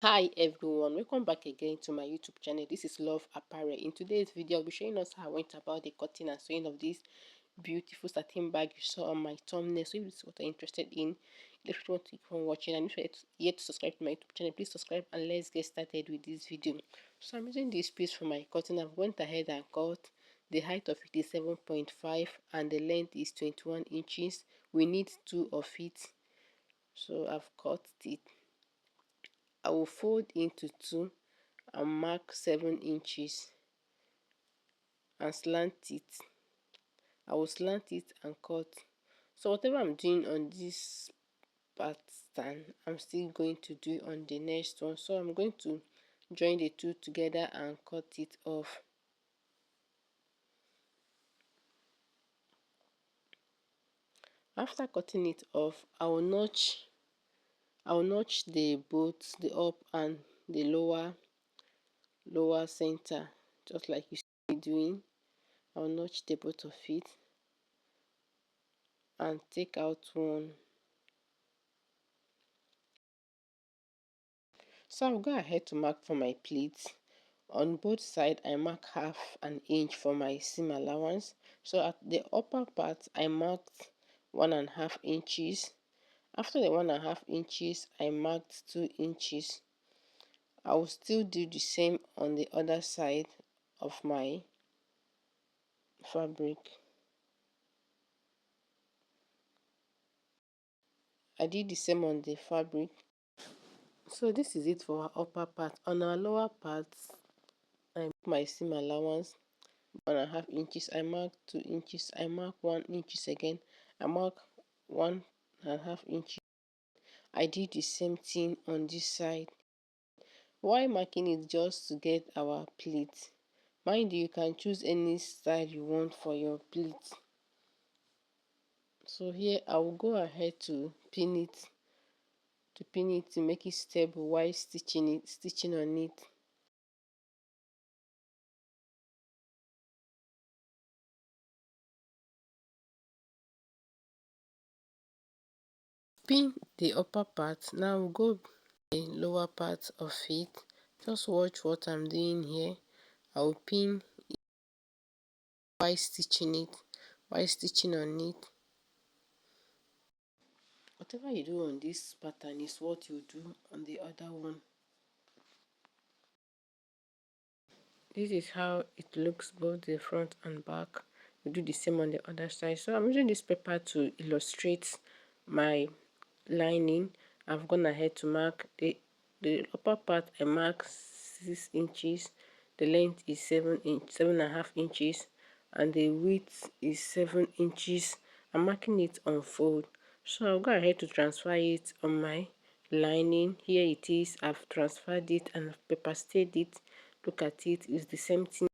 Hi everyone, welcome back again to my YouTube channel. This is Love Apparel. In today's video, I'll be showing us how I went about the cutting and sewing of this beautiful satin bag you saw on my thumbnail. So if this is what you're interested in, if you want to keep on watching and if you're yet to subscribe to my YouTube channel, please subscribe and let's get started with this video. So I'm using this piece for my cutting. I've went ahead and cut. The height of it is 7.5 and the length is 21 inches. We need two of it. So I've cut it. I will fold into two and mark 7 inches and slant it. I will slant it and cut. So whatever I'm doing on this pattern, I'm still going to do on the next one. So I'm going to join the two together and cut it off. After cutting it off, I will notch the both the up and the lower center, just like you see me doing. I'll notch the both of it and take out one. So I'll go ahead to mark for my pleats. On both sides, I mark half an inch for my seam allowance. So at the upper part, I marked 1.5 inches. After the 1.5 inches, I marked 2 inches. I will still do the same on the other side of my fabric. I did the same on the fabric. So this is it for our upper part. On our lower part, I mark my seam allowance 1.5 inches. I mark 2 inches. I mark 1 inches again. I mark 1.5 inches. I did the same thing on this side. Why marking it? Just to get our pleat. Mind you, you can choose any style you want for your pleat. So here I will go ahead to pin it to make it stable while stitching on it. Pin the upper part. Now we'll go the lower part of it. Just watch what I'm doing here. I will pin while stitching on it. Whatever you do on this pattern is what you do on the other one. This is how it looks both the front and back. You do the same on the other side. So I'm using this paper to illustrate my lining. I've gone ahead to mark the upper part. I mark 6 inches. The length is 7.5 inches, and the width is 7 inches. I'm marking it on fold. So I'll go ahead to transfer it on my lining. Here it is. I've transferred it and paper stayed it. Look at it. It's the same thing.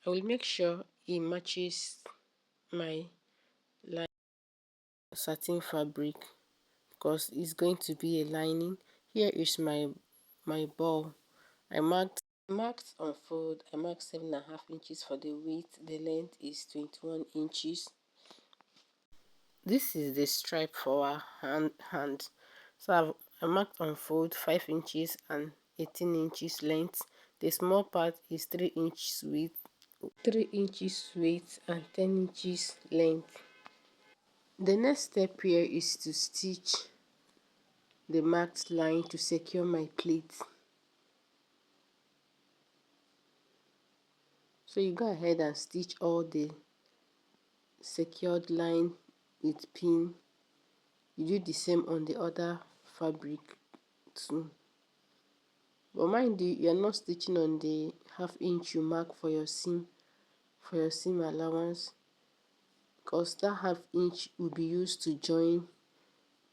I will make sure it matches my satin fabric, because it's going to be a lining. Here is my ball. I marked on fold. I marked 7.5 inches for the width. The length is 21 inches. This is the stripe for our hand. So I marked on fold 5 inches and 18 inches length. The small part is 3 inches width and 10 inches length. The next step here is to stitch the marked line to secure my pleat. So you go ahead and stitch all the secured line with pin. You do the same on the other fabric too. But mind you, you're not stitching on the half inch you mark for your seam allowance, because that half inch will be used to join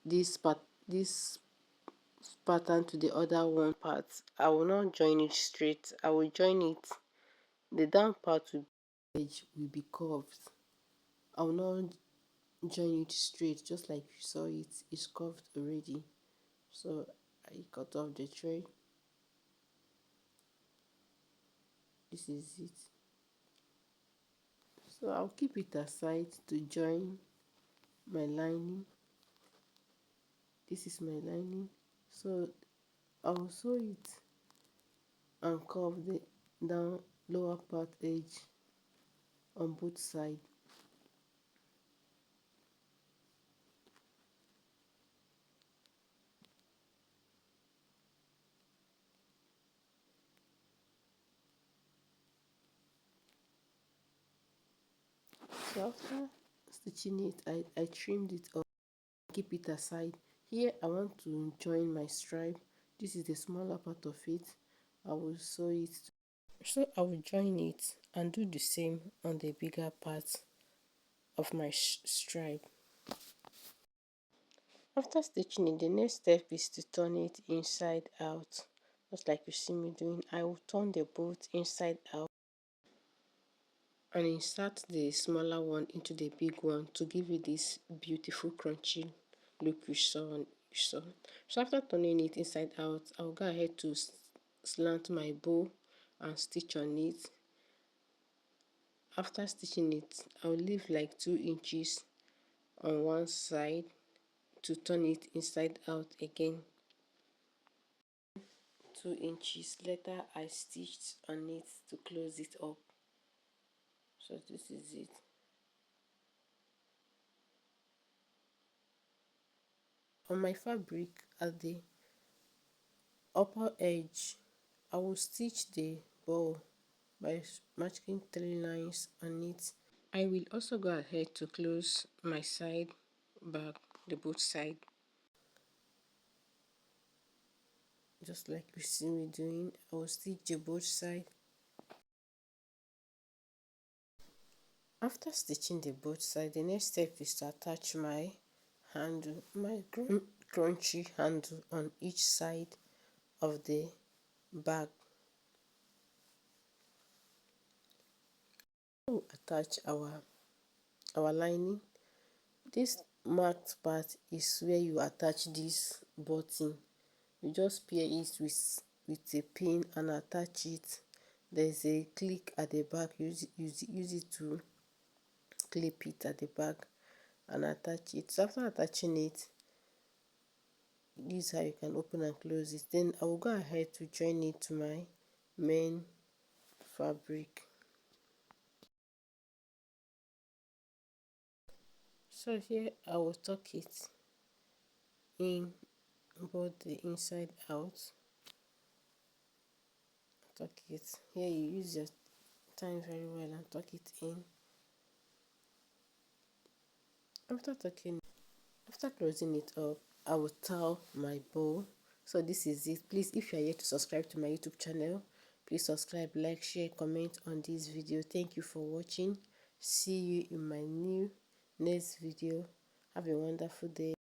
this pattern to the other one part. I will not join it straight. I will join it. The down part will be curved. I will not join it straight, just like you saw it's curved already. So I cut off the thread. This is it. So I'll keep it aside to join my lining. This is my lining. So I'll sew it and curve the down lower part edge on both sides. So after stitching it, I trimmed it up, keep it aside. Here I want to join my stripe. This is the smaller part of it. I will sew it. So I will join it and do the same on the bigger part of my stripe. After stitching it, the next step is to turn it inside out. Just like you see me doing, I will turn the both inside out and insert the smaller one into the big one to give you this beautiful crunchy look you saw. So after turning it inside out, I'll go ahead to slant my bow and stitch on it. After stitching it, I'll leave like 2 inches on one side to turn it inside out again. 2 inches later, I stitched on it to close it up. So this is it. On my fabric, at the upper edge, I will stitch the bow by marking 3 lines on it. I will also go ahead to close my side back, the both side, just like you see me doing. I will stitch the both side. After stitching the both side, the next step is to attach my handle, my crunchy handle on each side of the bag. We'll attach our lining. This marked part is where you attach this button. You just pair it with a pin and attach it. There's a clip at the back. Use it to clip it at the back and attach it. So after attaching it, this is how you can open and close it. Then I will go ahead to join it to my main fabric. So here I will tuck it in both the inside out. Tuck it here. You use your time very well and tuck it in. After closing it up, I will towel my bow. So this is it. Please, if you are yet to subscribe to my YouTube channel, please subscribe, like, share, comment on this video. Thank you for watching. See you in my next video. Have a wonderful day.